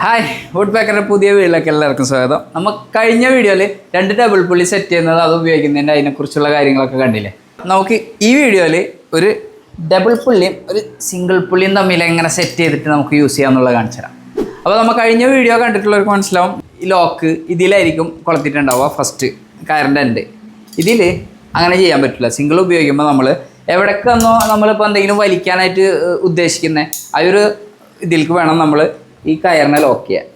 Hi would പേക്കറിൻ്റെ പുതിയ വീഡിയോയിലേക്ക് എല്ലാവർക്കും സ്വാഗതം. നമ്മൾ കഴിഞ്ഞ വീഡിയോയിൽ 2 ഡബിൾ പുള്ളി സെറ്റ് ചെയ്യുന്നത് അത് ഉപയോഗിക്കുന്നതിൻ്റെ അതിനെക്കുറിച്ചുള്ള കാര്യങ്ങളൊക്കെ കണ്ടില്ലേ. നമുക്ക് ഈ വീഡിയോയിൽ ഒരു ഡബിൾ പുള്ളിയും ഒരു സിംഗിൾ പുള്ളിയും തമ്മിൽ എങ്ങനെ സെറ്റ് ചെയ്തിട്ട് നമുക്ക് യൂസ് ചെയ്യാമെന്നുള്ളത് കാണിച്ചു തരാം. അപ്പോൾ നമ്മൾ കഴിഞ്ഞ വീഡിയോ കണ്ടിട്ടുള്ളവർക്ക് മനസ്സിലാവും, ഈ ലോക്ക് ഇതിലായിരിക്കും കൊളുത്തിട്ടുണ്ടാവുക. ഫസ്റ്റ് കയറിൻ്റെ ഉണ്ട് ഇതിൽ അങ്ങനെ ചെയ്യാൻ പറ്റില്ല. സിംഗിൾ ഉപയോഗിക്കുമ്പോൾ നമ്മൾ എവിടേക്ക് വന്നോ നമ്മളിപ്പോൾ എന്തെങ്കിലും വലിക്കാനായിട്ട് ഉദ്ദേശിക്കുന്നത് ആ ഒരു ഇതിലേക്ക് വേണം നമ്മൾ ഈ കയറിനെ ലോക്ക് ചെയ്യാൻ.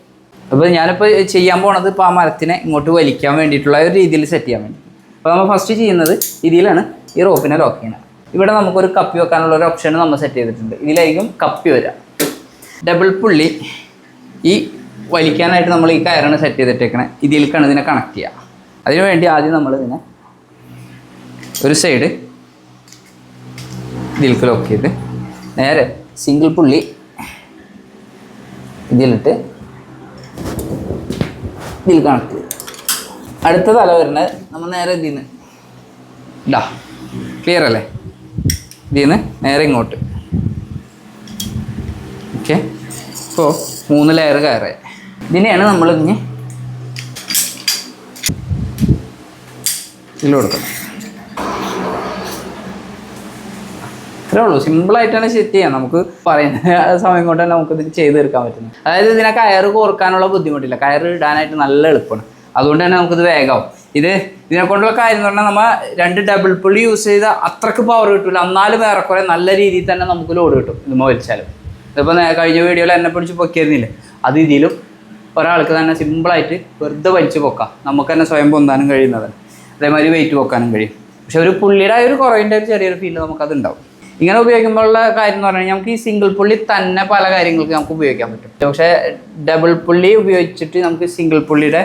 അപ്പോൾ ഞാനിപ്പോൾ ചെയ്യാൻ പോണത് ഇപ്പോൾ ആ മരത്തിനെ ഇങ്ങോട്ട് വലിക്കാൻ വേണ്ടിയിട്ടുള്ള ഒരു രീതിയിൽ സെറ്റ് ചെയ്യാൻ വേണ്ടി. അപ്പോൾ നമ്മൾ ഫസ്റ്റ് ചെയ്യുന്നത് ഇതിലാണ് ഈ റോപ്പിനെ ലോക്ക് ചെയ്യുന്നത്. ഇവിടെ നമുക്കൊരു കപ്പി വെക്കാനുള്ള ഒരു ഓപ്ഷൻ നമ്മൾ സെറ്റ് ചെയ്തിട്ടുണ്ട്. ഇതിലായിരിക്കും കപ്പി വരിക. ഡബിൾ പുള്ളി ഈ വലിക്കാനായിട്ട് നമ്മൾ ഈ കയറാണ് സെറ്റ് ചെയ്തിട്ടേക്കണേ. ഇതിലേക്കാണ് ഇതിനെ കണക്ട് ചെയ്യുക. അതിനു വേണ്ടി ആദ്യം നമ്മൾ ഇതിനെ ഒരു സൈഡ് ഇതിലേക്ക് ലോക്ക് ചെയ്ത് നേരെ സിംഗിൾ പുള്ളി ഇതിലിട്ട് ഇതിൽ കണക്ട് ചെയ്ത് അടുത്ത തല വരുന്നത് നമ്മൾ നേരെ ഇതിൽ നിന്ന് ഇതാ ക്ലിയർ അല്ലേ, ഇതിൽ നിന്ന് നേരെ ഇങ്ങോട്ട്. ഓക്കെ, ഇപ്പോൾ 3 ലെയർ കയറേ. ഇതിനെയാണ് നമ്മൾ ഇനി ഇതിൽ കൊടുക്കുന്നത്. അത്രേ ഉള്ളൂ, സിമ്പിളായിട്ടാണ് സെറ്റ് ചെയ്യാം. നമുക്ക് പറയുന്ന സമയം കൊണ്ട് തന്നെ നമുക്കിത് ചെയ്ത് തീർക്കാൻ പറ്റുന്നത്. അതായത് ഇതിനെ കയറ് കോർക്കാനുള്ള ബുദ്ധിമുട്ടില്ല, കയറ് ഇടാനായിട്ട് നല്ല എളുപ്പമാണ്. അതുകൊണ്ട് തന്നെ നമുക്കിത് വേഗമാവും. ഇതിനെക്കൊണ്ടുള്ള കാര്യം എന്ന് പറഞ്ഞാൽ നമ്മൾ 2 ഡബിൾ പുള്ളി യൂസ് ചെയ്താൽ അത്രക്ക് പവർ കിട്ടില്ല, എന്നാലും ഏറെക്കുറെ നല്ല രീതിയിൽ തന്നെ നമുക്ക് ലോഡ് കിട്ടും ഇതുമ്പോൾ വലിച്ചാലും. ഇതിപ്പോൾ കഴിഞ്ഞ വീഡിയോയിൽ എന്നെ പിടിച്ച് പൊക്കിയിരുന്നില്ലേ, അത് ഇതിലും ഒരാൾക്ക് തന്നെ സിമ്പിളായിട്ട് വെറുതെ വലിച്ച് പൊക്കാം. നമുക്ക് തന്നെ സ്വയം പൊന്താനും കഴിയുന്നതാണ്. അതേമാതിരി വെയിറ്റ് പൊക്കാനും കഴിയും. പക്ഷെ ഒരു പുള്ളിയുടെ ഒരു കുറവിൻ്റെ ഒരു ചെറിയൊരു ഫീൽ നമുക്കതുണ്ടാവും. ഇങ്ങനെ ഉപയോഗിക്കുമ്പോഴുള്ള കാര്യം എന്ന് പറഞ്ഞു കഴിഞ്ഞാൽ നമുക്ക് ഈ സിംഗിൾ പുള്ളി തന്നെ പല കാര്യങ്ങൾക്ക് നമുക്ക് ഉപയോഗിക്കാൻ പറ്റും. പക്ഷേ ഡബിൾ പുള്ളി ഉപയോഗിച്ചിട്ട് നമുക്ക് സിംഗിൾ പുള്ളിയുടെ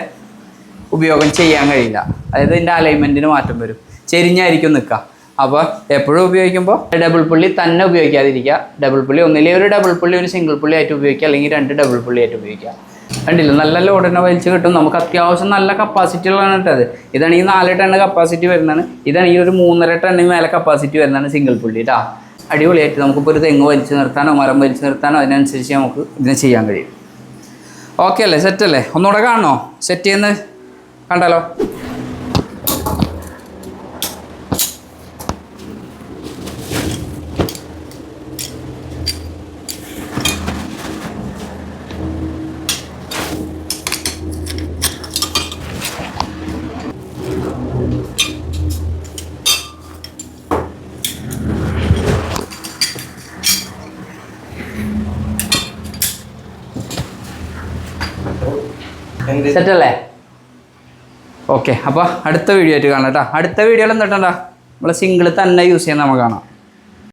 ഉപയോഗം ചെയ്യാൻ കഴിയില്ല. അതായത് ഇതിൻ്റെ അലൈൻമെൻറ്റിന് മാറ്റം വരും, ചെരിഞ്ഞായിരിക്കും നിൽക്കുക. അപ്പോൾ എപ്പോഴും ഉപയോഗിക്കുമ്പോൾ ഡബിൾ പുള്ളി തന്നെ ഉപയോഗിക്കാതിരിക്കുക. ഡബിൾ പുള്ളി ഒന്നിലെ ഒരു ഡബിൾ പുള്ളി ഒരു സിംഗിൾ പുള്ളി ആയിട്ട് ഉപയോഗിക്കുക, അല്ലെങ്കിൽ 2 ഡബിൾ പുള്ളി ആയിട്ട് ഉപയോഗിക്കുക. കണ്ടില്ല, നല്ല ലോഡിനെ വലിച്ച് കിട്ടും. നമുക്ക് അത്യാവശ്യം നല്ല കപ്പാസിറ്റി ഉള്ളതാണ് കേട്ടത്. ഇതാണ് ഈ 4 ടൺ കപ്പാസിറ്റി വരുന്നതാണ്. ഇതാണ് ഈ ഒരു 3.5 ടണ്ണിന് മേലെ കപ്പാസിറ്റി വരുന്നതാണ് സിംഗിൾ പുള്ളി. കേട്ടോ, അടിപൊളിയായിട്ട് നമുക്കിപ്പോൾ ഒരു തെങ്ങ് വലിച്ചു നിർത്താനോ മരം വലിച്ചു നിർത്താനോ അതിനനുസരിച്ച് നമുക്ക് ഇതിനെ ചെയ്യാൻ കഴിയും. ഓക്കെ അല്ലേ, സെറ്റല്ലേ? ഒന്നുകൂടെ കാണണോ സെറ്റ് ചെയ്യുന്നത്? കണ്ടാലോ? സെറ്റല്ലേ? ഓക്കെ, അപ്പോൾ അടുത്ത വീഡിയോ ആയിട്ട് കാണാം കേട്ടോ. അടുത്ത വീഡിയോയിൽ എന്താ നമ്മൾ സിംഗിൾ തന്നെ യൂസ് ചെയ്യാൻ നമുക്ക് കാണാം.